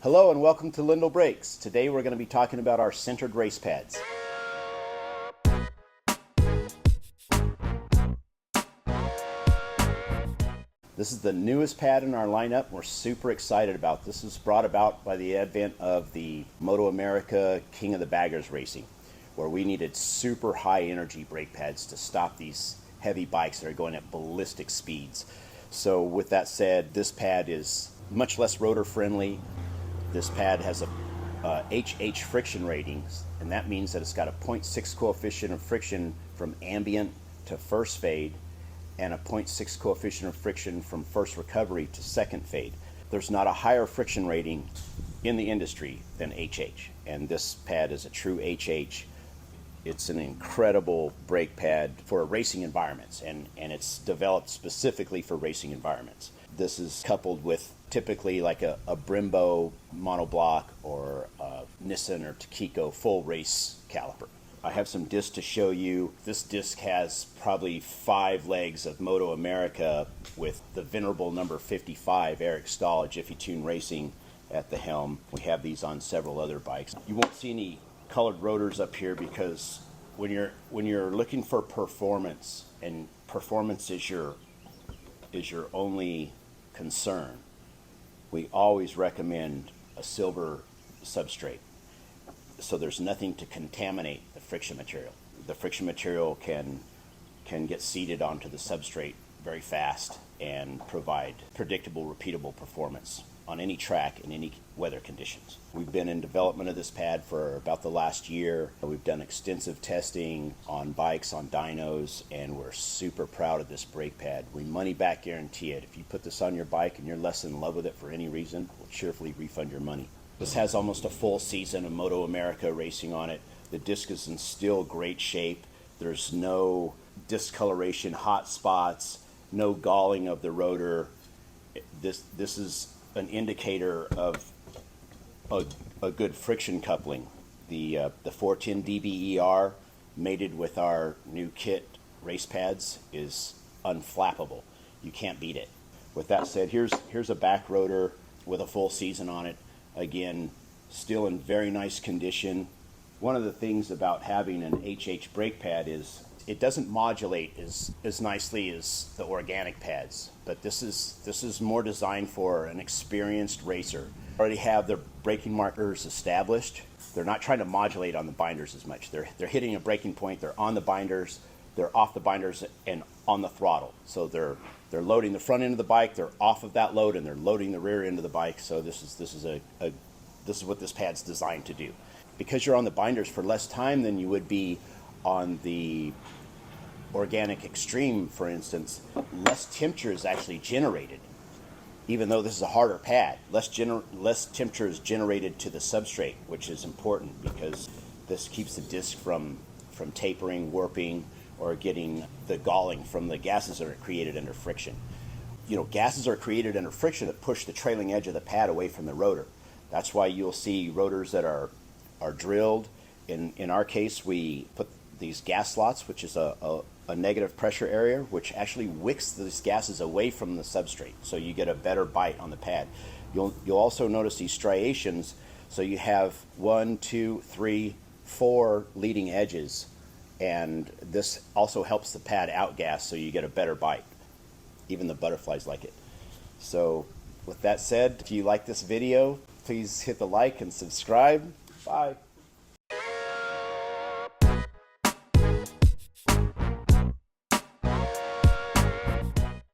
Hello and welcome to Lyndall Brakes. Today we're going to be talking about our Sintered race pads. This is the newest pad in our lineup. We're super excited about this. This was brought about by the advent of the Moto America King of the Baggers racing, where we needed super high energy brake pads to stop these heavy bikes that are going at ballistic speeds. So with that said, this pad is much less rotor friendly. This pad has a HH friction ratings, and that means that it's got a 0.6 coefficient of friction from ambient to first fade, and a 0.6 coefficient of friction from first recovery to second fade. There's not a higher friction rating in the industry than HH, and this pad is a true HH. It's an incredible brake pad for racing environments, and it's developed specifically for racing environments. This is coupled with typically like a Brembo monoblock or a Nissan or Takiko full race caliper. I have some discs to show you. This disc has probably 5 legs of Moto America with the venerable number 55 Eric Stahl at Jiffy Tune Racing at the helm. We have these on several other bikes. You won't see any colored rotors up here because when you're looking for performance, and performance is your only concern, we always recommend a silver substrate, so there's nothing to contaminate the friction material. The friction material can get seeded onto the substrate very fast and provide predictable, repeatable performance on any track in any weather conditions. We've been in development of this pad for about the last year. We've done extensive testing on bikes, on dynos, and we're super proud of this brake pad. We money back guarantee it. If you put this on your bike and you're less in love with it for any reason, we'll cheerfully refund your money. This has almost a full season of Moto America racing on it. The disc is in still great shape. There's no discoloration, hot spots, no galling of the rotor. This is an indicator of a good friction coupling. The 410 DBER mated with our new kit race pads is unflappable. You can't beat it. With that said, here's a back rotor with a full season on it. Again, still in very nice condition. One of the things about having an HH brake pad is it doesn't modulate as nicely as the organic pads, but this is more designed for an experienced racer. Already have their braking markers established. They're not trying to modulate on the binders as much. They're hitting a braking point, they're on the binders, they're off the binders and on the throttle. So they're loading the front end of the bike, they're off of that load, and they're loading the rear end of the bike. So this is what this pad's designed to do. Because you're on the binders for less time than you would be on the organic Xtreme, for instance, less temperature is actually generated. Even though this is a harder pad, less temperature is generated to the substrate, which is important because this keeps the disc from tapering, warping, or getting the galling from the gases that are created under friction. Gases are created under friction that push the trailing edge of the pad away from the rotor. That's why you'll see rotors that are drilled. In our case, we put these gas slots, which is a negative pressure area, which actually wicks these gases away from the substrate, so you get a better bite on the pad. You'll also notice these striations, so you have 1, 2, 3, 4 leading edges, and this also helps the pad outgas, so you get a better bite. Even the butterflies like it. So with that said, if you like this video, please hit the like and subscribe. Bye.